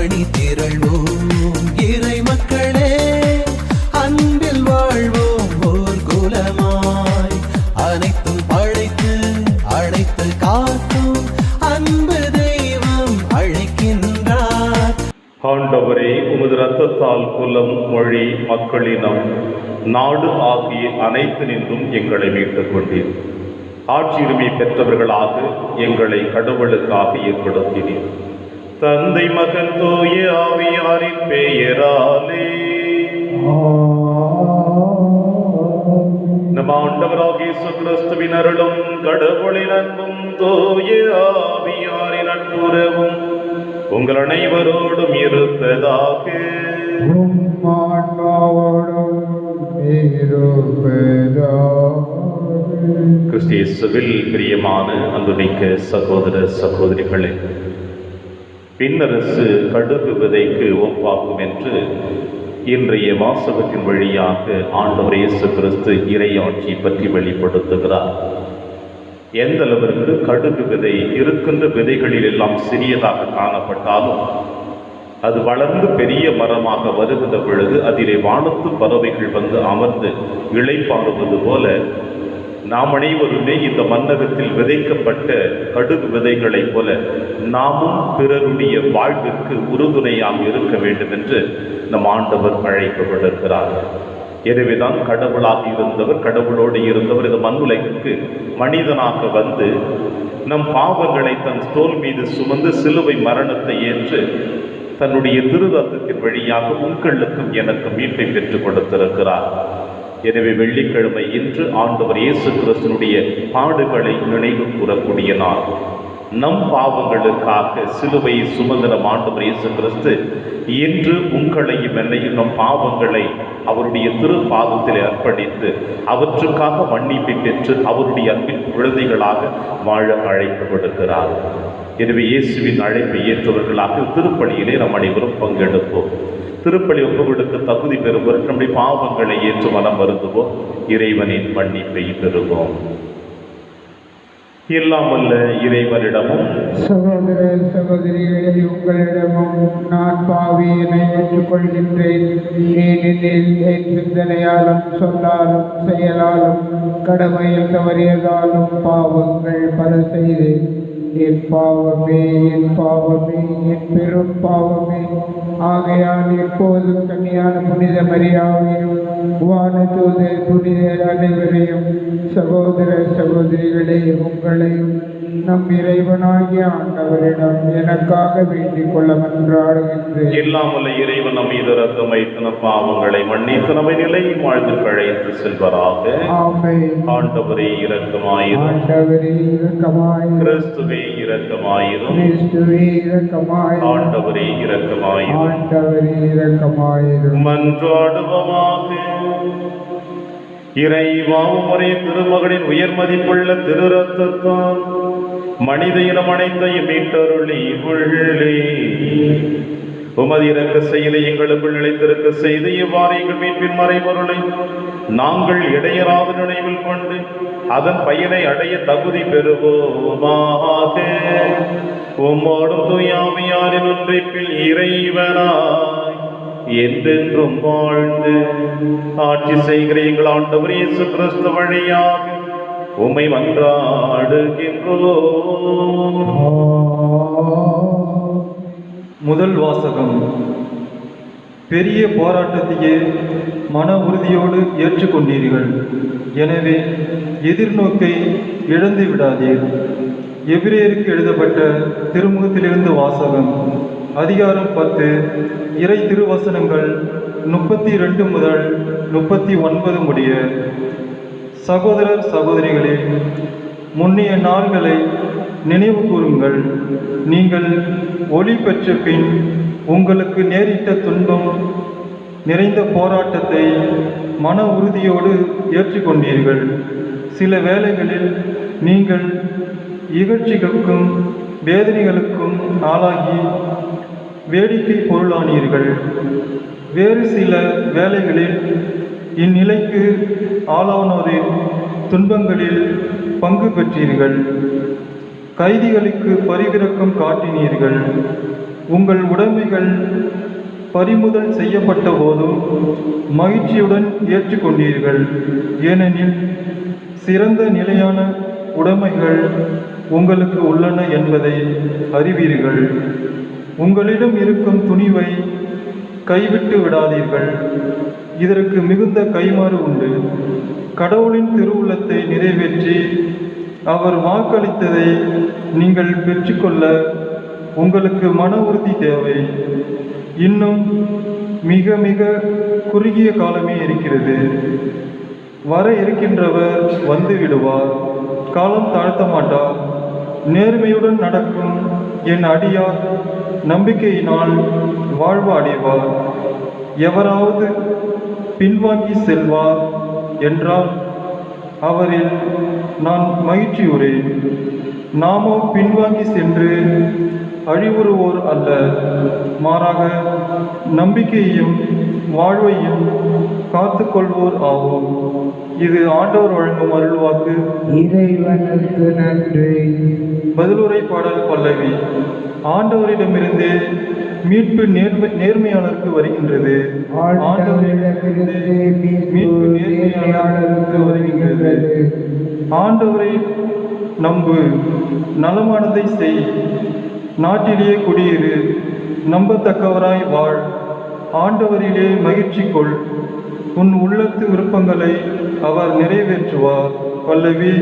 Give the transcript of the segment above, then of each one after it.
அணி திரள்வோம் இறை மக்களே, அன்பில் வாழ்வோம் ஓர் குலமாய். அனைத்தும் படைத்து அழைத்து காக்கும் அன்பு தெய்வம் அழைக்கின்றார். ஆண்டவரே, உமது இரத்தத்தால் குலம், மொழி, மக்களினம், நாடு ஆகிய அனைத்து நின்றும் எங்களை மீட்டுக் கொண்டீர். ஆட்சியுரிமை பெற்றவர்களாக எங்களை கடவுளுக்காக ஏற்படுத்தினீர். தந்தை, மகன், தூய ஆவியாரின் பெயராலே. நம் ஆண்டவராகிய இயேசு கிறிஸ்துவின் அருளும் கடவுளின் அன்பும் தூய ஆவியாரின் நட்புறவும் உங்கள் அனைவரோடும் இருப்பதாக. கிறிஸ்தியேசுவில் பிரியமான அன்புமிக்க சகோதர சகோதரிகளே, பின்னரசு கடுகு விதைக்கு ஒப்பாகும் என்று இன்றைய வாசகத்தின் வழியாக ஆண்டவர் இயேசு கிறிஸ்து இறையாட்சி பற்றி வெளிப்படுத்துகிறார். எந்த அளவிற்கு கடுகு விதை இருக்கின்ற விதைகளில் எல்லாம் சிறியதாக காணப்பட்டாலும் அது வளர்ந்து பெரிய மரமாக வருகின்ற பொழுது அதிலே வானத்து பறவைகள் வந்து அமர்ந்து இளைப்பாறுவது போல நாம் அனைவருமே இந்த மன்னகத்தில் விதைக்கப்பட்ட கடுகு விதைகளைப் போல நாமும் பிறருடைய வாழ்விற்கு உறுதுணையாக இருக்க வேண்டும் என்று நம் ஆண்டவர் அழைக்கப்படுகிறார். எனவேதான் கடவுளாக இருந்தவர், கடவுளோடு இருந்தவர் இந்த மண்ணுலகிற்கு மனிதனாக வந்து நம் பாவங்களை தன் தோள் மீது சுமந்து சிலுவை மரணத்தை ஏற்று தன்னுடைய திருரத்தத்தின் வழியாக உங்களுக்கும் எனக்கு மீட்பை பெற்றுக் கொடுத்திருக்கிறார். எனவே வெள்ளிக்கிழமை இன்று ஆண்டவர் இயேசு கிறிஸ்துவினுடைய பாடுகளை நினைவு கூறக்கூடிய நாள். நம் பாவங்களுக்காக சிலுவையை சுமந்த ஆண்டவர் இயேசு கிறிஸ்து இன்று உங்களையும் என்னையும் நம் பாவங்களை அவருடைய திருப்பாதத்தில் அர்ப்பணித்து அவற்றுக்காக மன்னிப்பை பெற்று அவருடைய அன்பின் குழந்தைகளாக வாழ அழைக்கப்படுகிறார். எனவே இயேசுவின் அழைப்பை ஏற்றவர்களாக திருப்பலியிலே நம் அனைவரும் பங்கெடுப்போம். திருப்பலி ஒப்புவிடுக்கு தகுதி பெறுவோர் நம்முடைய பாவங்களை ஏற்று மனம் வருந்துவோம், இறைவனின் மன்னிப்பை பெறுவோம். எல்லாம் வல்ல இறைவனிடமும் சகோதர சகோதரிகளை உங்களிடமும் நான் பாவியினை ஏற்றுக்கொள்கின்றேன். ஏனெனில் என் சிந்தனையாலும் சொல்லாலும் செயலாலும் கடமையில் தவறியதாலும் பாவங்கள் பல செய்தேன். என் பாவமே, என் பாவமே, என் பெரும் பாவமே. ஆகையால் எப்போதும் கன்னியான புனித மரியாவையும் வானதூதர் புனிதர் அனைவரையும் சகோதர சகோதரிகளே உங்களையும் நம் இறைவனாகிய ஆண்டவரிடம் எனக்காக வேண்டிக் கொள்ள மன்றாடுகின்றேன். எல்லாம் வல்ல இறைவன் நம் மீது இரக்கம் வைத்து நம் பாவங்களை மன்னித்து நம்மை நிலையில் வாழ்ந்து அழைத்து செல்வராக. ஆமென். ஆண்டவரே இரக்கமாயிரும். ஆண்டவரே இரக்கமாயிரும். கிறிஸ்துவே இரக்கமாயிரும். கிறிஸ்துவே இரக்கமாயிரும். ஆண்டவரே இரக்கமாயிரும். ஆண்டவரே இரக்கமாயிரும். மன்றாடுவோமாக. இறைவா, உம்முடைய திருமகனின் உயர் மதிப்புள்ள திரு ரத்தத்தால் மனித இனம் அனைத்தையும் மீட்டருளி உள்ளே உமது இரக்க செயலை எங்களுக்குள் நிலைத்திருக்க செய்து இவ்வாறு எங்கள் மீட்பின் மறைபொருளை நாங்கள் இடையராத நினைவில் கொண்டு அதன் பயனை அடைய தகுதி பெறுவோமாக. உம்மோடும் தூயாமையாரின் ஒன்றைப்பில் இறைவனாய் என்றென்றும் வாழ்ந்து ஆட்சி செய்கிற எங்கள் ஆண்டவர் இயேசு கிறிஸ்து வழியாக உம்மை மன்றாடுகின்றோம். முதல் வாசகம். பெரிய போராட்டத்தையே மன உறுதியோடு ஏற்றுக்கொண்டீர்கள். எனவே எதிர்நோக்கை இழந்து விடாதீர். எபிரேயருக்கு எழுதப்பட்ட திருமுகத்திலிருந்து வாசகம். அதிகாரம் 10, இறை திருவசனங்கள் 32 முதல் 39 முடிய. சகோதரர் சகோதரிகளே, முன்னைய நாள்களை நினைவு கூறுங்கள். நீங்கள் ஒளி பெற்ற பின் உங்களுக்கு நேரிட்ட துன்பம் நிறைந்த போராட்டத்தை மன உறுதியோடு ஏற்றுக்கொண்டீர்கள். சில வேளைகளில் நீங்கள் இகழ்ச்சிகளுக்கும் வேதனைகளுக்கும் ஆளாகி வேடிக்கை பொருளானீர்கள். வேறு சில வேளைகளில் இந்நிலைக்கு ஆளானோரின் துன்பங்களில் பங்கு பெற்றீர்கள். கைதிகளுக்கு பரிவிரக்கம் காட்டினீர்கள். உங்கள் உடைமைகள் பறிமுதல் செய்யப்பட்ட போதும் மகிழ்ச்சியுடன் ஏற்றுக்கொண்டீர்கள். ஏனெனில் சிறந்த நிலையான உடைமைகள் உங்களுக்கு உள்ளன என்பதை அறிவீர்கள். உங்களிடம் இருக்கும் துணிவை கைவிட்டு விடாதீர்கள். இதற்கு மிகுந்த கைமாறு உண்டு. கடவுளின் திருவுள்ளத்தை நிறைவேற்றி அவர் வாக்களித்ததை நீங்கள் பெற்றுக்கொள்ள உங்களுக்கு மன உறுதி தேவை. இன்னும் மிக மிக குறுகிய காலமே இருக்கிறது. வர இருக்கின்றவர் வந்து விடுவார், காலம் தாழ்த்த மாட்டார். நேர்மையுடன் நடக்கும் என் அடியார் நம்பிக்கையினால் வாழ்வு அடைவார். எவராவது பின்வாங்கி செல்வார் என்றால் அவரில் நான் மகிழ்ச்சியுறேன். நாமோ பின்வாங்கி சென்று அழிவுறுவோர் அல்ல, மாறாக நம்பிக்கையையும் வாழ்வையும் காத்துக்கொள்வோர் ஆவோம். இது ஆண்டவர் வழங்கும் அருள்வாக்கு. இறைவனுக்கு நன்றி. பதிலுரை பாடல் பல்லவி. ஆண்டவரிடமிருந்து மீட்பு நேர்மையாளருக்கு வருகின்றது. ஆண்டவரிடமிருந்து மீட்பு நேர்மையாளருக்கு வருகின்றது. ஆண்டவரை நம்பு, நலமானதை செய், நாட்டிலே குடியிரு, நம்பத்தக்கவராய் வாழ், ஆண்டவரிலே மகிழ்ச்சி கொள், உன் உள்ளத்து விருப்பங்களை அவர் நிறைவேற்றுவார். பல்லவி.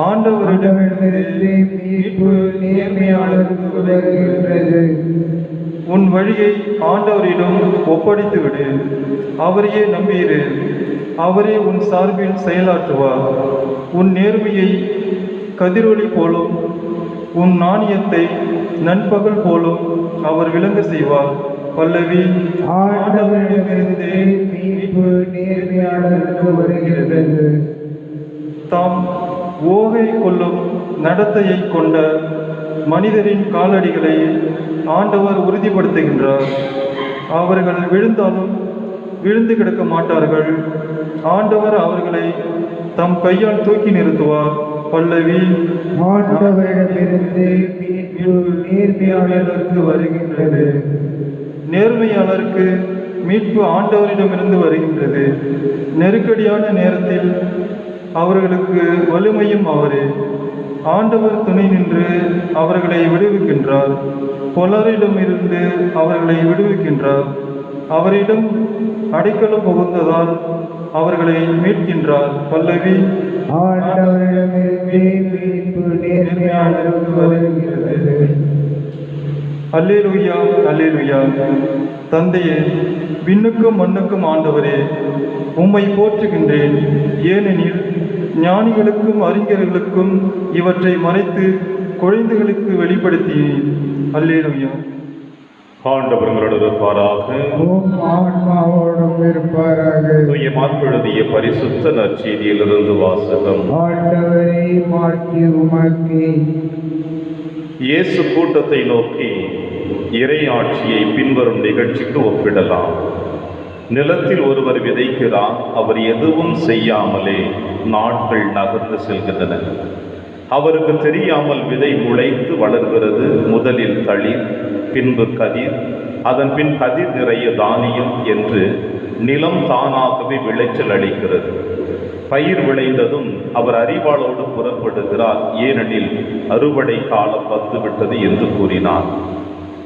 ஆண்டவரிடமிருந்து மீட்பு நேர்மையாளருக்கு வருகின்றது. உன் வழியை ஆண்டவரிடம் ஒப்படைத்து விடு, அவரையே நம்பியிரு, அவரே உன் சார்பில் செயலாற்றுவார். உன் நேர்மையை கதிரொளி போலும் உன் நாணயத்தை நண்பகல் போலும் அவர் விளங்க செய்வார். பல்லவி. ஆண்டவரிடமிருந்து மீட்பு நேர்மையாளருக்கு வருகின்றது. தாம் ஓகை கொள்ளும் நடத்தையை கொண்ட மனிதரின் காலடிகளை ஆண்டவர் உறுதிப்படுத்துகின்றார். அவர்கள் விழுந்தாலும் விழுந்து கிடக்க மாட்டார்கள். ஆண்டவர் அவர்களை தம் கையால் தூக்கி நிறுத்துவார். பல்லவி. ஆண்டவரிடமிருந்து மீட்பு நேர்மையாளருக்கு வருகின்றது. நேர்மையாளருக்கு மீட்பு ஆண்டவரிடமிருந்து வருகின்றது. நெருக்கடியான நேரத்தில் அவர்களுக்கு வலிமையும் அவரே. ஆண்டவர் துணை நின்று அவர்களை விடுவிக்கின்றார். பொலரிடமிருந்து அவர்களை விடுவிக்கின்றார். அவரிடம் அடைக்கலம் புகுந்ததால் அவர்களை மீட்கின்றார். பல்லவி. ஆண்டவரிடமிருந்து மீட்பு நேர்மையாளருக்கு வருகின்றது. அல்லேலூயா, அல்லேலூயா. தந்தையே, விண்ணுக்கும் மண்ணுக்கும் ஆண்டவரே, உம்மை போற்றுகின்றேன். ஏனெனில் ஞானிகளுக்கும் அறிஞர்களுக்கும் இவற்றை மறைத்து குழந்தைகளுக்கு வெளிப்படுத்தினேன். அல்லேலூயா. ஆண்டவர்களோடு இருப்பாராக. உம் ஆன்மாவோடும் இருப்பாராக. தூய மார்க்கு எழுதிய பரிசுத்த நற்செய்தியிலிருந்து வாசகம். ஆண்டவரை மாற்றி உமக்கே. இயேசு கூட்டத்தை நோக்கி, இறை ஆட்சியை பின்வரும் நிகழ்ச்சிக்கு ஒப்பிடலாம். நிலத்தில் ஒருவர் விதைக்கிறார். அவர் எதுவும் செய்யாமலே நாட்கள் நகர்ந்து செல்கின்றன. அவருக்கு தெரியாமல் விதை முளைத்து வளர்கிறது. முதலில் தளிர், பின்பு கதிர், அதன் பின் கதிர் நிறைய தானியம் என்று நிலம் தானாகவே விளைச்சல் அளிக்கிறது. பயிர் விளைந்ததும் அவர் அறிவாளோடு புறப்படுகிறார், ஏனெனில் அறுவடை காலம் வந்துவிட்டது என்று கூறினார்.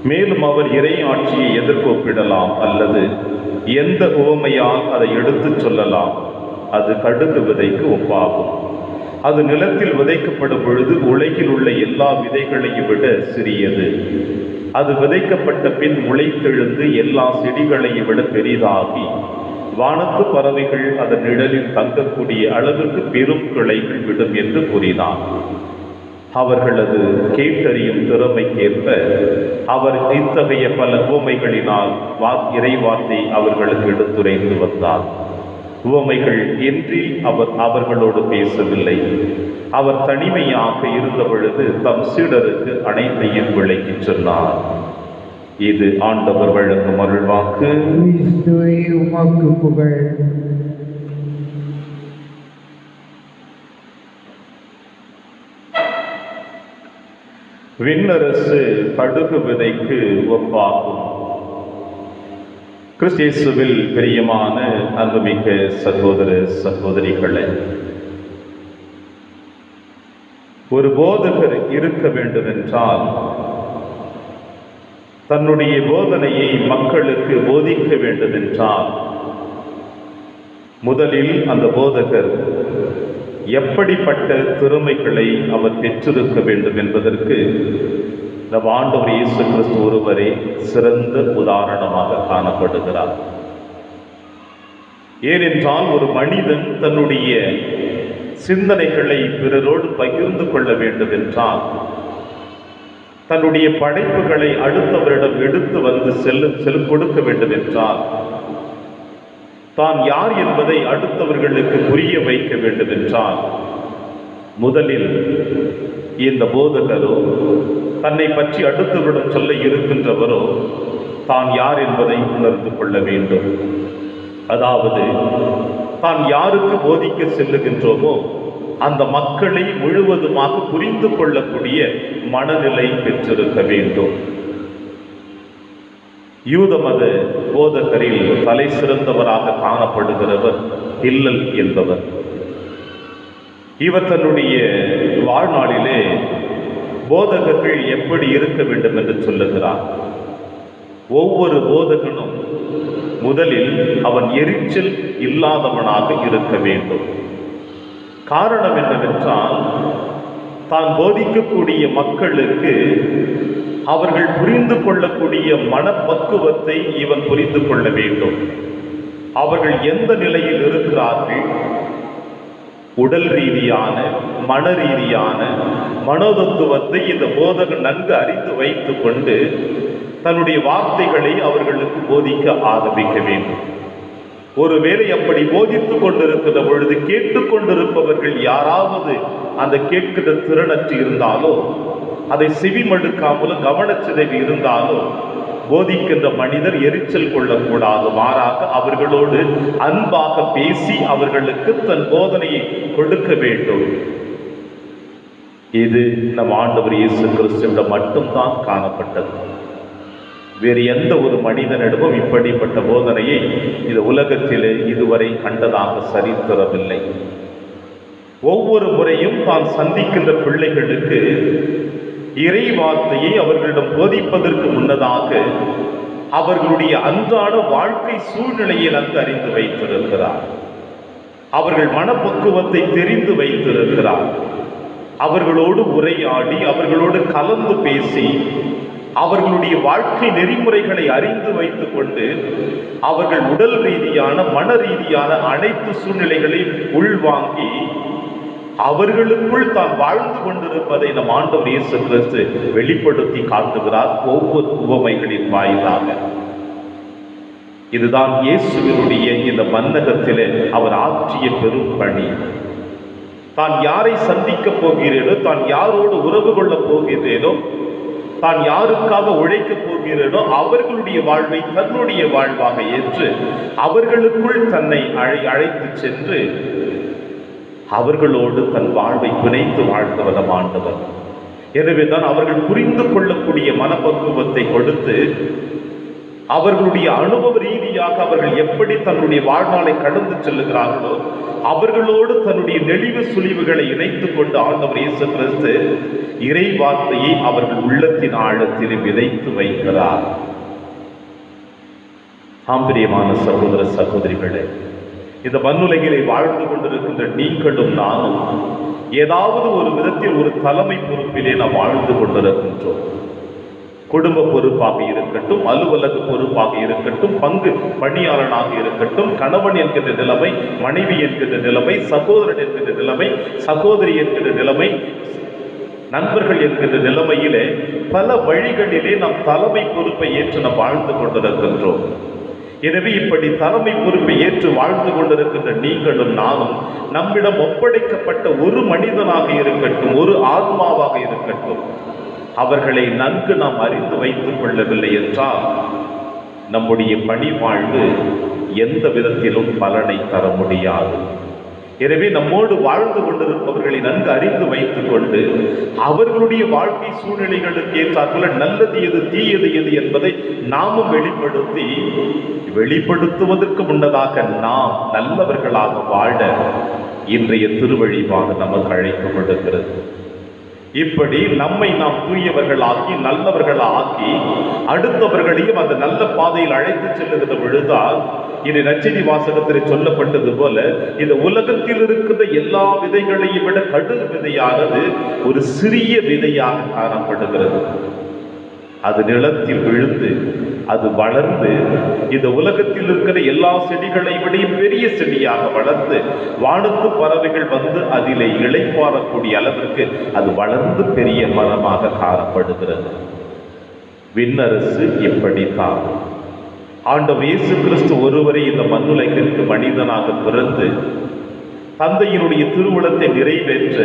மேலும் அவர் இறை ஆட்சியை எதற்கு ஒப்பிடலாம் அல்லது எந்த உவமையால் அதை எடுத்துச் சொல்லலாம்? அது கடுகு விதைக்கு ஒப்பாகும். அது நிலத்தில் விதைக்கப்படும் பொழுது உலகில் உள்ள எல்லா விதைகளையும் விட சிறியது. அது விதைக்கப்பட்ட பின் முளைத்தெழுந்து எல்லா செடிகளையும் விட பெரிதாகி வானத்து பறவைகள் அதன் நிழலில் தங்கக்கூடிய அளவிற்கு பெரும் கிளைகள் விடும் என்று கூறினார். அவர்களது கேட்டறியும் திறமைக்கேற்ப அவர் இத்தகைய பல உவமைகளினால் இறைவார்த்தை அவர்களுக்கு எடுத்துரைத்து வந்தார். உவமைகள் இன்றி அவர் அவர்களோடு பேசவில்லை. அவர் தனிமையாக இருந்த பொழுது தம் சீடருக்கு அனைத்தையும் விளக்கிச் சொன்னார். இது ஆண்டவர் வழங்கும் அருள்வாக்கு. கிறிஸ்துவே உமக்கு புகழ். விண்ணரசு கடுகு விதைக்கு ஒப்பாகும். கிறிஸ்தேசுவில் பிரியமான அன்புமிக்க சகோதர சகோதரிகளே, ஒரு போதகர் இருக்க வேண்டும் என்றால் தன்னுடைய போதனையை மக்களுக்கு போதிக்க வேண்டும் என்றால் முதலில் அந்த போதகர் எப்படிப்பட்ட திறமைகளை அவர் பெற்றிருக்க வேண்டும் என்பதற்கு நம் ஆண்டவர் இயேசு கிறிஸ்து ஒருவரே சிறந்த உதாரணமாக காணப்படுகிறார். ஏனென்றால் ஒரு மனிதன் தன்னுடைய சிந்தனைகளை பிறரோடு பகிர்ந்து கொள்ள வேண்டும் என்றால், தன்னுடைய படைப்புகளை அடுத்தவரிடம் எடுத்து வந்து கொடுக்க வேண்டும் என்றால், தான் யார் என்பதை அடுத்தவர்களுக்கு புரிய வைக்க வேண்டும் என்றால், முதலில் இந்த போதகரோ தன்னை பற்றி அடுத்தவரிடம் சொல்ல இருக்கின்றவரோ தான் யார் என்பதை உணர்ந்து கொள்ள வேண்டும். அதாவது தான் யாருக்கு போதிக்க செல்லுகின்றோமோ அந்த மக்களை முழுவதுமாக புரிந்து கொள்ளக்கூடிய மனநிலை பெற்றிருக்க வேண்டும். யூத மத போதகரில் தலை சிறந்தவராக காணப்படுகிறவர் ஹில்லல் என்பவர். இவர் தன்னுடைய வாழ்நாளிலே போதகர்கள் எப்படி இருக்க வேண்டும் என்று சொல்லுகிறார். ஒவ்வொரு போதகனும் முதலில் அவன் எரிச்சல் இல்லாதவனாக இருக்க வேண்டும். காரணம் என்னவென்றால், தான் போதிக்கக்கூடிய மக்களுக்கு அவர்கள் புரிந்து கொள்ளக்கூடிய மனப்பக்குவத்தை இவன் புரிந்து கொள்ள வேண்டும். அவர்கள் எந்த நிலையில் இருக்கிறார்கள், உடல் ரீதியான மன ரீதியான மனோதத்துவத்தை இந்த போதகன் நன்கு அறிந்து வைத்து கொண்டு தன்னுடைய வார்த்தைகளை அவர்களுக்கு போதிக்க ஆரம்பிக்க வேண்டும். ஒருவேளை அப்படி போதித்துக் கொண்டிருக்கிற பொழுது கேட்டுக்கொண்டிருப்பவர்கள் யாராவது அந்த கேட்கிற திறனற்று இருந்தாலோ, அதை செவிமடுக்காமலும் கவனச்சிதைவு இருந்தாலோ போதிக்கின்ற மனிதர் எரிச்சல் கொள்ளக்கூடாது. மாறாக அவர்களோடு அன்பாக பேசி அவர்களுக்கு தன் போதனையை கொடுக்க வேண்டும். இது நம் ஆண்டவர் இயேசு கிறிஸ்துவிடம் மட்டும்தான் காணப்பட்டது. வேறு எந்த ஒரு மனிதனிடமும் இப்படிப்பட்ட போதனையை இந்த உலகத்திலே இதுவரை கண்டதாக சரித்திரமில்லை. ஒவ்வொரு முறையும் தான் சந்திக்கின்ற பிள்ளைகளுக்கு இறை வார்த்தையை அவர்களிடம் போதிப்பதற்கு முன்னதாக அவர்களுடைய அன்றாட வாழ்க்கை சூழ்நிலையை நன்கு அறிந்து வைத்திருக்கிறார். அவர்கள் மனப்பக்குவத்தை தெரிந்து வைத்திருக்கிறார். அவர்களோடு உரையாடி அவர்களோடு கலந்து பேசி அவர்களுடைய வாழ்க்கை நெறிமுறைகளை அறிந்து வைத்துக் கொண்டு அவர்கள் உடல் ரீதியான மன ரீதியான அனைத்து சூழ்நிலைகளையும் உள்வாங்கி அவர்களுக்குள் தான் வாழ்ந்து கொண்டிருப்பதை நம் ஆண்டவர் இயேசு கிறிஸ்து வெளிப்படுத்தி காட்டுகிறார் ஒவ்வொரு உவமைகளின் வாயிலாக. இதுதான் இயேசுவினுடைய இந்த மன்னகத்திலே அவர் ஆற்றிய பெரும் பணி. தான் யாரை சந்திக்க போகிறேனோ, தான் யாரோடு உறவு கொள்ளப் போகிறேனோ, தான் யாருக்காக உழைக்கப் போகிறேனோ அவர்களுடைய வாழ்வை தன்னுடைய வாழ்வாக ஏற்று அவர்களுக்குள் தன்னை அழைத்து சென்று அவர்களோடு தன் வாழ்வை பிணைத்து வாழ்ந்தவர் ஆண்டவர். எனவே தான் அவர்கள் புரிந்து கொள்ளக்கூடிய மனப்பக்குவத்தை கொடுத்து அவர்களுடைய அனுபவ ரீதியாக அவர்கள் எப்படி தன்னுடைய வாழ்நாளை கடந்து செல்லுகிறார்களோ அவர்களோடு தன்னுடைய நெளிவு சுழிவுகளை இணைத்துக் கொண்டு ஆண்டவர் இயேசு கிறிஸ்து இறை வார்த்தையை அவர்கள் உள்ளத்தின் ஆழத்தில் விதைத்து வைக்கிறார். ஆம்பிரியமான சகோதர சகோதரிகளே, இந்த மண்ணுலகிலே வாழ்ந்து கொண்டிருக்கின்ற நீங்களும் நானும் ஏதாவது ஒரு விதத்தில் ஒரு தலைமை பொறுப்பிலே நாம் வாழ்ந்து கொண்டிருக்கின்றோம். குடும்ப பொறுப்பாக இருக்கட்டும், அலுவலக பொறுப்பாக இருக்கட்டும், பங்கு பணியாளனாக இருக்கட்டும், கணவன் என்கின்ற நிலைமை, மனைவி என்கின்ற நிலைமை, சகோதரன் என்கின்ற நிலைமை, சகோதரி என்கின்ற நிலைமை, நண்பர்கள் என்கின்ற நிலைமையிலே பல வழிகளிலே நாம் தலைமை பொறுப்பை ஏற்று நாம் வாழ்ந்து கொண்டிருக்கின்றோம். எனவே இப்படி தலைமை பொறுப்பை ஏற்று வாழ்ந்து கொண்டிருக்கின்ற நீங்களும் நானும் நம்மிடம் ஒப்படைக்கப்பட்ட ஒரு மனிதனாக இருக்கட்டும், ஒரு ஆத்மாவாக இருக்கட்டும், அவர்களை நன்கு நாம் அறிந்து வைத்துக் கொள்ளவில்லை என்றால் நம்முடைய பணி வாழ்வு எந்த விதத்திலும் பலனை தர முடியாது. எனவே நம்மோடு வாழ்ந்து கொண்டிருப்பவர்களை நன்கு அறிந்து வைத்துக் கொண்டு அவர்களுடைய வாழ்க்கை சூழ்நிலைகளுக்கு ஏற்றாற்போல நல்லது எது தீயது எது என்பதை நாமும் வெளிப்படுத்துவதற்கு முன்னதாக நாம் நல்லவர்களாக வாழ இன்றைய திருவழிபாடு நமக்கு அழைக்கப்படுகிறது. இப்படி நம்மை நாம் தூயவர்களாக்கி நல்லவர்களாக்கி அடுத்தவர்களையும் அந்த நல்ல பாதையில் அழைத்து செல்லுகிற பொழுதுதான் இது நற்செய்தி வாசகத்தில் சொல்லப்பட்டது போல இந்த உலகத்தில் இருக்கிற எல்லா விதைகளையும் விட கடுகு விதையானது ஒரு சிறிய விதையாக காணப்படுகிறது. அது நிலத்தில் விழுந்து அது வளர்ந்து இந்த உலகத்தில் இருக்கிற எல்லா செடிகளை விட பெரிய செடியாக வளர்ந்து வானத்து பறவைகள் வந்து அதிலே இளைப்பாறக்கூடிய அளவிற்கு அது வளர்ந்து பெரிய மரமாக காணப்படுகிறது. விண்ணரசு எப்படித்தான் ஆண்டவர் இயேசு கிறிஸ்து ஒருவரை இந்த மண்ணுலகிற்கு மனிதனாக பிறந்து தந்தையினுடைய திருவுளத்தை நிறைவேற்ற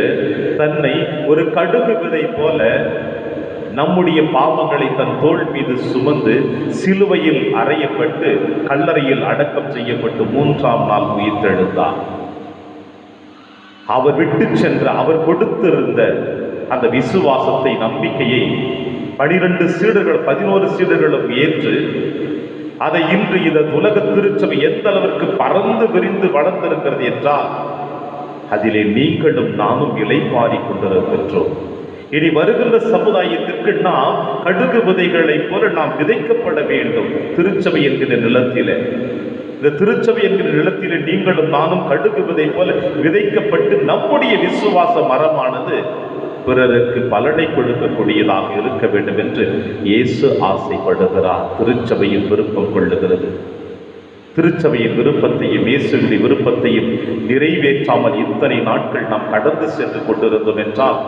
தன்னை ஒரு கடுகு விதை போல நம்முடைய பாவங்களை தன் தோள் மீது சுமந்து சிலுவையில் அறையப்பட்டு கல்லறையில் அடக்கம் செய்யப்பட்டு 3ஆம் நாள் உயிர்த்தெழுந்தார். அவர் விட்டு சென்ற அவர் கொடுத்திருந்த அந்த விசுவாசத்தை நம்பிக்கையை 12 சீடர்கள் 11 சீடர்களும் ஏற்று அதை இன்று இந்த உலக திருச்சபை எந்த அளவிற்கு பறந்து விரிந்து வளர்ந்திருக்கிறது என்றால் அதிலே நீங்களும் நானும் இளைப்பாறிக் கொண்டிருக்கின்றோம். இனி வருகின்ற சமுதாயத்திற்கு நாம் கடுகு விதைகளை போல நாம் விதைக்கப்பட வேண்டும். திருச்சபை என்கிற நிலத்திலே இந்த திருச்சபை என்கிற நிலத்திலே நீங்களும் நானும் கடுகு விதை போல விதைக்கப்பட்டு நம்முடைய விசுவாச மரமானது பிறருக்கு பலனை கொடுக்கக்கூடியதாக இருக்க வேண்டும் என்று இயேசு ஆசைப்படுகிறார். திருச்சபையின் விருப்பம் கொள்ளுகிறது. திருச்சபையின் விருப்பத்தையும் இயேசுவின் விருப்பத்தையும் நிறைவேற்றாமல் இத்தனை நாட்கள் நாம் கடந்து சென்று கொண்டிருந்தோம் என்றால்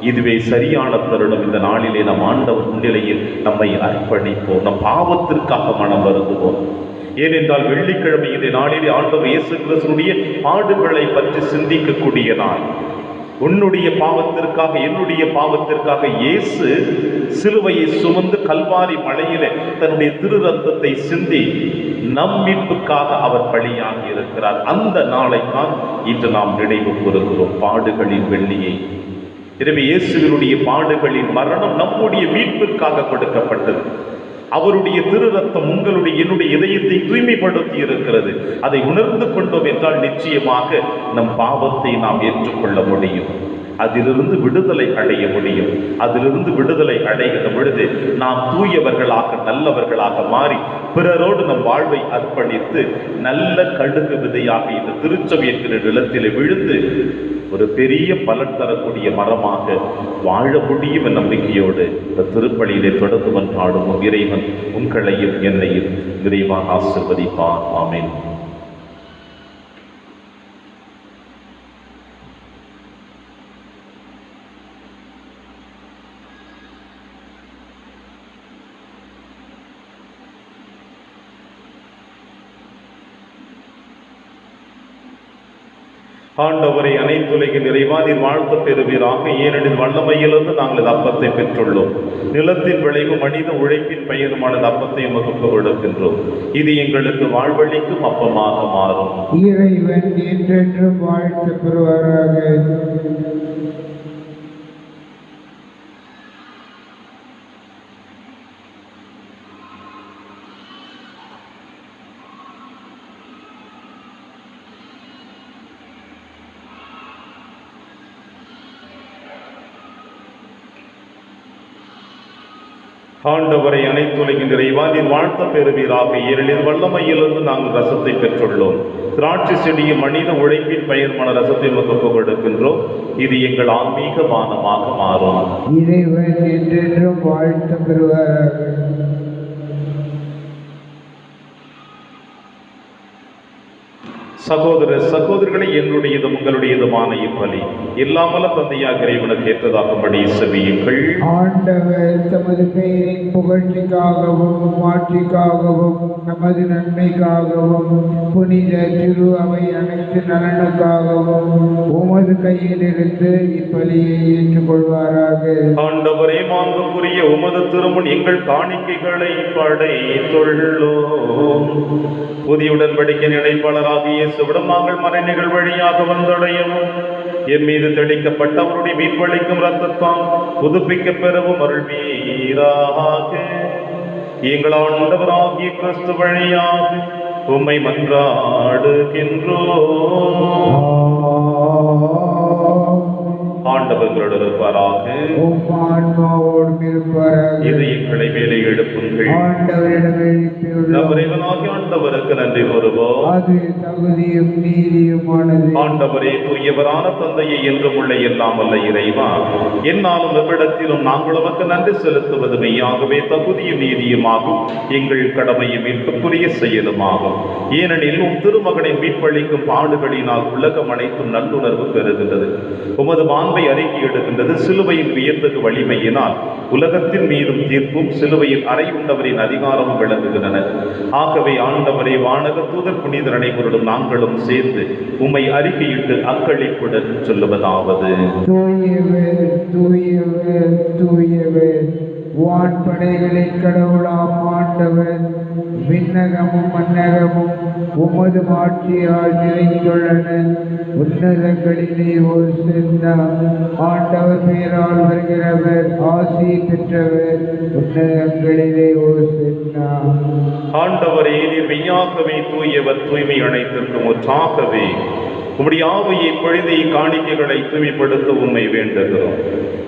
இதுவே சரியான தருணம். இந்த நாளிலே நம் ஆண்டவர் முன்னிலையில் நம்மை அர்ப்பணிப்போம். நம் பாவத்திற்காக மனம் வருந்துவோம். ஏனென்றால் வெள்ளிக்கிழமை இந்த நாளிலே ஆண்டவர் இயேசு கிறிஸ்துவினுடைய பாடுகளை பற்றி சிந்திக்கக்கூடிய நாள். உன்னுடைய பாவத்திற்காக என்னுடைய பாவத்திற்காக இயேசு சிலுவையை சுமந்து கல்வாரி மலையிலே தன்னுடைய திரு ரத்தத்தை சிந்தி நம் மீட்புக்காக அவர் பலியாகி இருக்கிறார். அந்த நாளைத்தான் இன்று நாம் நினைவு கூறுகிறோம், பாடுகளின் வெள்ளியை. எனவே இயேசுவினுடைய பாடுகளின் மரணம் நம்முடைய மீட்பிற்காக கொடுக்கப்பட்டது. அவருடைய திரு ரத்தம் உங்களுடைய என்னுடைய இதயத்தை தூய்மைப்படுத்தி இருக்கிறது. அதை உணர்ந்து கொண்டோம் என்றால் நிச்சயமாக நம் பாவத்தை நாம் ஏற்றுக்கொள்ள முடியும். அதிலிருந்து விடுதலை அடைய முடியும். அதிலிருந்து விடுதலை அடைகிற பொழுது நாம் தூயவர்களாக நல்லவர்களாக மாறி பிறரோடு நம் வாழ்வை அர்ப்பணித்து நல்ல கடுகு விதையாக இந்த திருச்சபை என்கிற நிலத்திலே விழுந்து ஒரு பெரிய பலன் தரக்கூடிய மரமாக வாழ முடியும் என்ற நம்பிக்கையோடு இந்த திருப்பலியிலே தொடர்ந்து மன்றாடுவோம். இறைவன் உங்களையும் என்னையும் விரைவாக ஆசீர்வதிப்பார். ஆமென். ஆண்டவரை அனைத்துலகின் இறைவா நீர் வாழ்த்து பெறுவீராக. ஏனெனில் வல்லமையிலிருந்து நாங்கள் அப்பத்தை பெற்றுள்ளோம். நிலத்தின் விளைவு மனித உழைப்பின் பயனுமான அப்பத்தை உமக்கு கொடுக்கின்றோம். இது எங்களுக்கு வாழ்வழிக்கும் அப்பமாக மாறும். இறைவன் என்றென்றும் வாழ்த்து பெறுவாராக. ஆண்டவரை அனைத்துலகின் இறைவா நீர் வாழ்த்த பெறுவீராக. ஏனெனில் வல்லமையிலிருந்து நாங்கள் ரசத்தை பெற்றுள்ளோம். திராட்சை செடியும் மனித உழைப்பின் பயனுமான ரசத்தை உமக்கு கொடுக்கின்றோம். இது எங்கள் ஆன்மீக பானமாக மாறும். இறைவன் என்றென்றும் வாழ்த்து பெறுவாராக. சகோதர சகோதரிகளை என்னுடையதும் உங்களுடையதுமான இப்பலி இல்லாமல தந்தையாக இறைவனுக்கு ஏற்றதாகும்படி செவியுங்கள். ஆண்டவர் தமது பெயரின் புகழ்ச்சிக்காகவும் மாட்சிக்காகவும் நமது நன்மைக்காகவும் புனித திரு அவை அனைத்து நலனுக்காகவும் உமது கையிலிருந்து இப்பலியை ஏற்றுக்கொள்வாராக. ஆண்டவரே மாண்புக்குரிய உமது திருமுன் எங்கள் காணிக்கைகளை படைத்துள்ளோம். புதிய உடன்படிக்கை நிலைப்பாளராகிய வீசுவிடும் நாங்கள் மறைநிகள் வழியாக வந்தடையவும் என் மீது தெளிக்கப்பட்ட அவருடைய மீட்பளிக்கும் இரத்தத்தால் புதுப்பிக்க பெறவும் அருள்வீராக. எங்கள் ஆண்டவராகிய கிறிஸ்து வழியாக உம்மை மன்றாடுகின்றோம். ஆண்டவர்களோடு இருப்பாராக. இதயங்களை மேலே எழுப்புங்கள். ஆண்டவருக்கு நன்றி கூறுவோம். அது தகுதியும் நீதியுமானது. ஆண்டவரே, தூயவரான தந்தையை என்றும் உள்ள எல்லாம் வல்ல இறைவா, என்னாலும் எவ்விடத்திலும் நாங்கள் உமக்கு நன்றி செலுத்துவது மெய்யாகவே தகுதியும் நீதியுமாகும், எங்கள் கடமையும் மீட்புக்குரிய செயலுமாகும். ஏனெனில் உம் திருமகனின் மீட்பளிக்கும் பாடுகளினால் உலகம் அனைத்தும் நல்லுணர்வு பெறுகின்றது. உமது மாண்பை அறிக்கை எடுக்கின்றது. சிலுவையின் வியத்தகு வலிமையினால் உலகத்தின் மீதும் தீர்ப்பும் சிலுவையில் அறை உண்டவரின் அதிகாரமும் விளங்குகின்றன. ஆகவே ஆண்டவரை, வானக தூதர் புனிதர் அனைவருடன் நாங்களும் சேர்ந்து உம்மை அறிக்கையிட்டு அக்களிப்புடன் சொல்லுவதாவது: தூயவர், தூயவர், தூயவர், வான்படைகளின் கடவுளாம் ஆண்டவர், விண்ணகமும் மன்னகமும் உமது ஆட்சியால் நிறைந்துள்ளன. உன்னதங்களிலே ஒரு சென்னா, ஆண்டவர் பெயரால் வருகிறவர் ஆசி பெற்றவர். உன்னதங்களிலே ஒரு சென்னா. ஆண்டவரே, நீர் மெய்யாகவே தூயவர், தூய்மை அனைத்திற்கும் ஒற்றாகவே உம்முடைய ஆவியை பொழிந்து இக்காணிக்கைகளை தூய்மைப்படுத்த உம்மை வேண்டுகிறோம்.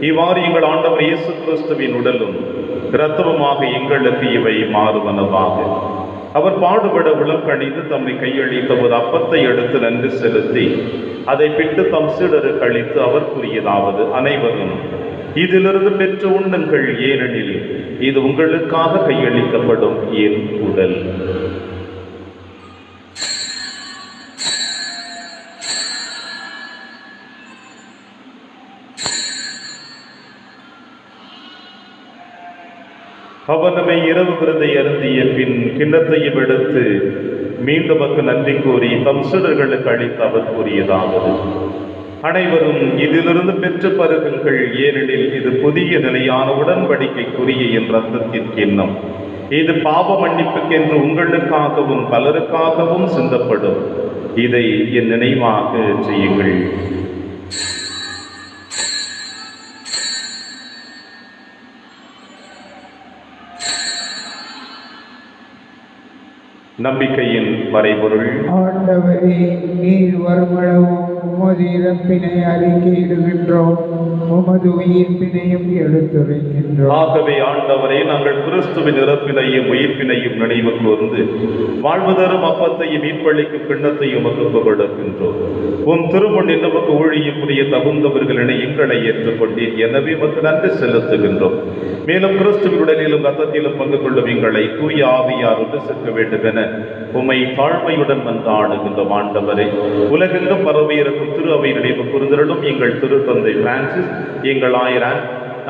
இவ்வாறு எங்கள் ஆண்டவர் இயேசு கிறிஸ்துவின் உடலும் இரத்தமுமாக எங்களுக்கு இவை மாறுவனவாக. அவர் பாடுபட உளக்கணிந்து தம்மை கையளித்த ஒரு அப்பத்தை எடுத்து நன்றி செலுத்தி அதை பிட்டு தம் சீடருக்கு அளித்து அவர் கூறியதாவது: அனைவரும் இதிலிருந்து பெற்று உண்ணுங்கள், ஏனெனில் இது உங்களுக்காக கையளிக்கப்படும் என் உடல். அவர் நம்மை இரவு விருந்தை அருந்திய பின் கிண்ணத்தையும் எடுத்து மீண்டும் நன்றி கூறி தம் சீடர்களுக்கு அளித்து அவர் கூறியதாவது: அனைவரும் இதிலிருந்து பெற்று பருகுங்கள், ஏனெனில் இது புதிய நிலையான உடன்படிக்கைக்குரிய என் இரத்தத்தின் கிண்ணம். இது பாவ மன்னிப்புக்கென்று உங்களுக்காகவும் பலருக்காகவும் சிந்தப்படும். இதை என் நினைவாக செய்யுங்கள். நம்பிக்கையின் மறைபொருள். ஆண்டவரே, நீர் வருமளவும் உமது இறப்பினை அறிக்கையிடுகின்றோம், உமது உயிர்ப்பினையும் எடுத்துரைக்கின்றோம். ஆகவே ஆண்டவரே, நாங்கள் கிறிஸ்துவின் இறப்பினையும் உயிர்ப்பினையும் நினைவு கூர்ந்து வாழ்வு தரும் அப்பத்தையும் மீட்பளிக்கும் கிண்ணத்தையும் உமக்கு கொடுக்கின்றோம். உன் திருமுன்னில் நமக்கு ஊழியம் புரிய தகுந்தவர்களினை எங்களை ஏற்றுக்கொண்டீர். எனவே உமக்கு நன்றி செலுத்துகின்றோம். மேலும் கிறிஸ்துவின் உடலிலும் ரத்தத்திலும் பங்கு கொள்ளும் எங்களை தூய ஆவியார் ஒன்று சேர்க்க வேண்டும் என உம்மை தாழ்மையுடன் மன்றாடுகின்ற ஆண்டவரே, உலகெங்கும் பரவி இருக்கும் திரு அவை நினைவு கூர்ந்திருளும். எங்கள் திருத்தந்தை பிரான்சிஸ், எங்கள் ஆயர்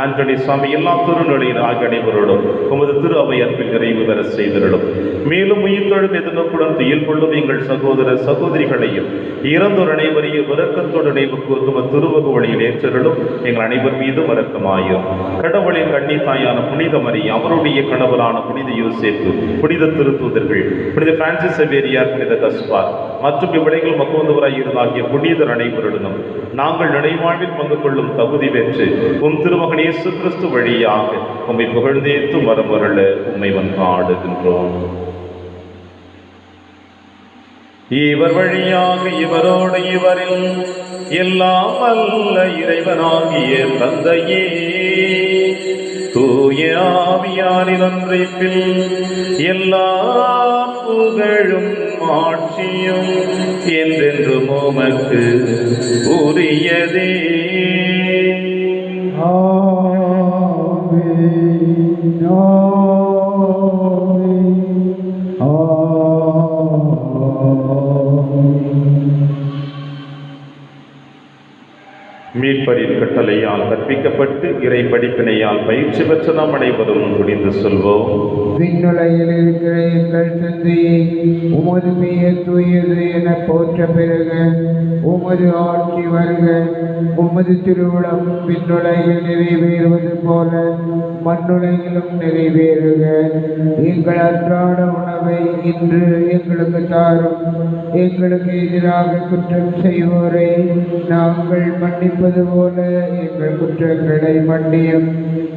ஆண்டனி சுவாமி, எல்லா திருநிலையின் ஆகிய அனைவரோடும் உமது திரு அவை அன்பில் நிறைவு பெற செய்திருளும். மேலும் உயிர்த்தெழும் எதிர்நோக்குடன் துயில் கொள்ளும் எங்கள் சகோதர சகோதரிகளையும் இறந்தோர் அனைவரையும் இரக்கத்தோடு நினைவு கூர்ந்து திருவகு வழியில் ஏற்றருளும். எங்கள் அனைவர் மீதும் இரக்கமாயும். கடவுளின் கன்னி தாயான புனித மரியா, அவருடைய கணவரான புனித யோசேப்பு, புனித திருத்தூதர்கள், புனித பிரான்சிஸ் சேவேரியார், புனித கஸ்பார் மற்றும் இவ்விடைகள் மகோந்தவராய் இருந்தாகிய புனிதர் அனைவருடனும் நாங்கள் நினைவாழ்வில் பங்கு கொள்ளும் தகுதி பெற்று உம் திருமகன் இயேசு கிறிஸ்து வழியாக உம்மை புகழ்ந்தேத்து மரமருள உம்மை மன்றாடுகின்றோம். இவர் வழியாக இவரோடு இவரில் எல்லாம் வல்ல இறைவனாகிய தந்தையே, தூய ஆவியாரின் ஒன்றைப்பில் எல்லா புகழும் ஆட்சியும் என்றென்றும் உமக்கு உரியதே. மீட்பரின் கட்டளையால் கற்பிக்கப்பட்டு இறை படிப்பினையால் பயிற்சி பெற்ற நாம் அனைவரும் துணிந்து சொல்வோம். விண்ணுலகில் இருக்கிற எங்கள் தந்தையே, உமது பெயர் தூயது என போற்ற பெறுக. உமது ஆட்சி வருக. உமது திருவிழம் விண்ணுலகில் நிறைவேறுவது போல மண்ணுலகிலும் நிறைவேறுக. எங்கள் அன்றாட உணவை இன்று எங்களுக்கு தாரும். எங்களுக்கு எதிராக குற்றம் செய்வோரை நாங்கள் மன்னிப்பது போல எங்கள் குற்றங்களை மன்னியும்.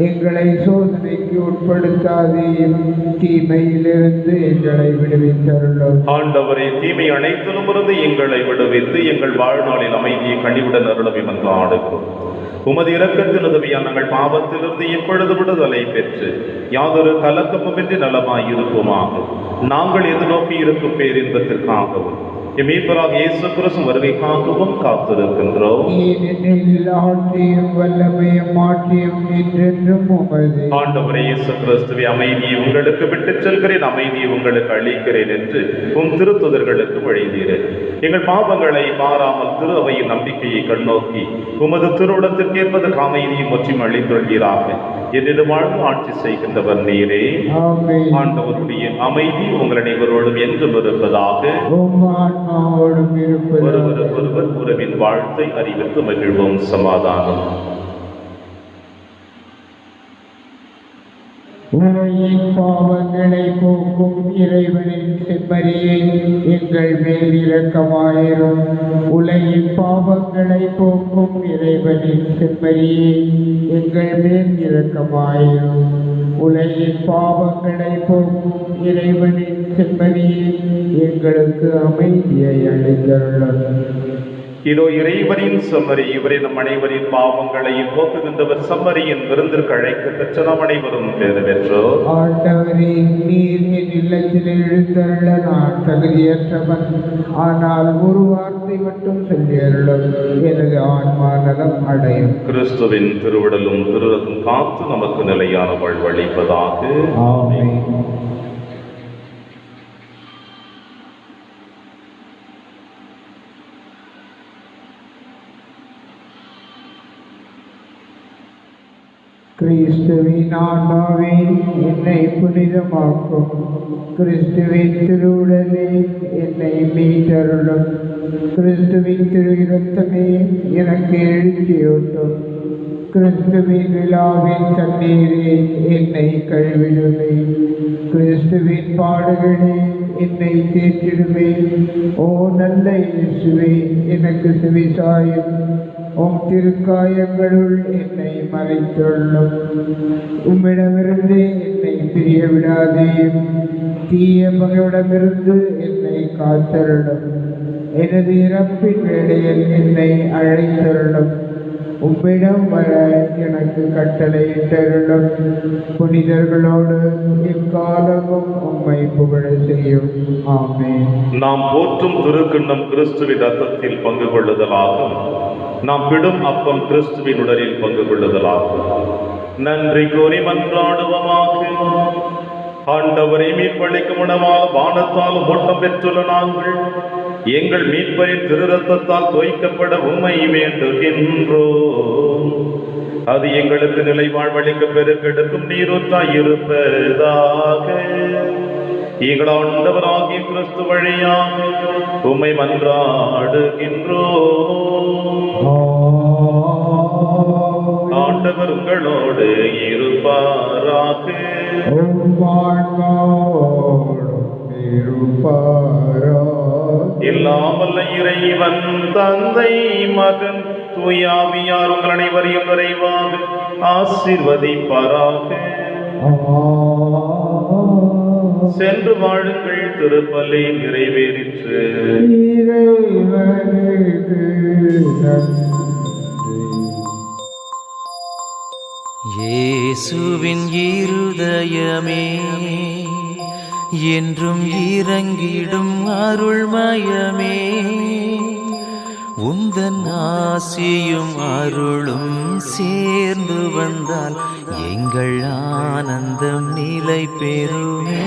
எங்களை சோதனைக்கு உட்படுத்தாதையும் தீமையிலிருந்து எங்களை விடுவித்தருளும். ஆண்டவரே, தீமை அனைத்திலும் இருந்து எங்களை விடுவித்து எங்கள் வாழ்நாளில் அமைதியை கனிவுடன் அருளவும் என்று ஆடுகிறோம். உமது இரக்கத்தின் உதவியால் நாங்கள் பாவத்திலிருந்து எப்பொழுது விடுதலை பெற்று யாதொரு கலக்கமுமின்றி நலமாயிருப்போமாக. நாங்கள் எதிர்நோக்கி இருக்கும் பேரின்பத்திற்காகவும் மீட்பராக இயேசு கிறிஸ்து வருகைக்காகவும் காத்திருக்கின்றோம். ஆண்டவரே இயேசு கிறிஸ்துவே, அமைதியை உங்களுக்கு விட்டுச் செல்கிறேன், அமைதியை உங்களுக்கு அளிக்கிறேன் என்று உம் திருத்துதர்களுக்கு வழிந்தீரேன். எங்கள் பாவங்களை பாராமல் திரு அவையின் நம்பிக்கையை கண்ணோக்கி உமது திருவுளத்திற்கு ஏற்பதற்கு அமைதியை முற்றிலும் அளித்துள்ளீராக. என்னிடம் வாழ்ந்து ஆட்சி செய்கின்றவர் நீரே. ஆண்டவருடைய அமைதி உங்கள் அனைவரோடும் என்றும் இருப்பதாக. ஒருவர் உறவின் வாழ்த்தை அறிவித்து மகிழ்வோம். சமாதானம். உலகின் பாவங்களை போக்கும் இறைவனின் செம்மறியை எங்கள் மேல் இரக்கமாயிரும். உலகின் பாவங்களை போக்கும் இறைவனின் செம்மறியை எங்கள் மேல் இரக்கமாயிரும். உலகின் பாவங்களை போக்கும் இறைவனின் செம்மறியை எங்களுக்கு அமைதியை அளித்தருளும். இதோ இறைவனின் செம்மறி, இவரை நம் அனைவரின் பாவங்களையும் போக்குகின்றவர். செம்மறியின் விருந்திற்கு அழைக்க பெற்ற நாம் அனைவரும் பேறு பெற்றோர். ஆண்டவரே, நீர் என் இல்லத்தில் எழுந்தருள நான் தகுதியற்றவன். ஆனால் ஒரு வார்த்தை மட்டும் சொல்லியருளும், எனது ஆன்மா நலம் அடையும். கிறிஸ்துவின் திருவிடலும் திருரதும் காத்து நமக்கு நிலையான வாழ்வளிப்பதாக. ஆமென். கிறிஸ்துவின் ஆன்மாவே என்னை புனிதமாக்கும். கிறிஸ்துவின் திருவுடலே என்னை மீட்டருளும். கிறிஸ்துவின் திரு இரத்தமே எனக்கு எழுச்சியூட்டும். கிறிஸ்துவின் விழாவின் தண்ணீரே என்னை கழுவிடுமே. கிறிஸ்துவின் பாடுகளே என்னை தேற்றிடுமே. ஓ நல்ல இயேசுவே, எனக்கு செவிசாயும். உம் திருக்காயங்களுள் என்னை மறைத்துள்ளும். உம்மிடமிருந்து என்னை பிரிய விடாதேயும். தீய பகையிடமிருந்து என்னை காத்தருளும். எனது இறப்பின் வேளையில் என்னை அழைத்தருளும். உம்மிடம் வர எனக்கு கட்டளையிட்டருளும். புனிதர்களோடு எக்காலமும் உம்மை புகழ செய்யும். ஆமென். நாம் போற்றும் திருக்கிண்ணம் கிறிஸ்துவின் ரத்தத்தில் பங்கு கொள்ளுதலாகும். நாம் விடும் அப்பம் கிறிஸ்துவின் உடலில் பங்கு கொள்ளுதலாகும். நன்றி கூறி மன்றாடுவமாக. ஆண்டவரை மீட்பளிக்கும் உணவால் வானத்தால் ஓட்டம் பெற்றுள்ள நாங்கள் எங்கள் மீட்பரின் திரு ரத்தத்தால் தோய்க்கப்பட உம்மை வேண்டுகின்றோம். அது எங்களுக்கு நிலை வாழ்வளிக்க பெருக்கெடுக்கும் நீரூற்றாய் இருப்பதாக. எங்கள் ஆண்டவராகிய கிறிஸ்து வழியாக உம்மை மன்றாடுகின்றோம். ஆண்டவர் உங்களோடு இருப்பாராக. எல்லாம் வல்ல இறைவன் தந்தை மகன் தூயாவியார் உங்கள் அனைவரையும் நிறைவாக ஆசீர்வதிப்பாராக. சென்று வாழுங்கள், திருப்பலி நிறைவேறிற்று. இயேசுவின் இருதயமே என்றும் இறங்கிடும் அருள்மயமே, உந்தன் ஆசியும் அருளும் சேர்ந்து வந்தால் எங்கள் ஆனந்தம் நிலை பெறுமே.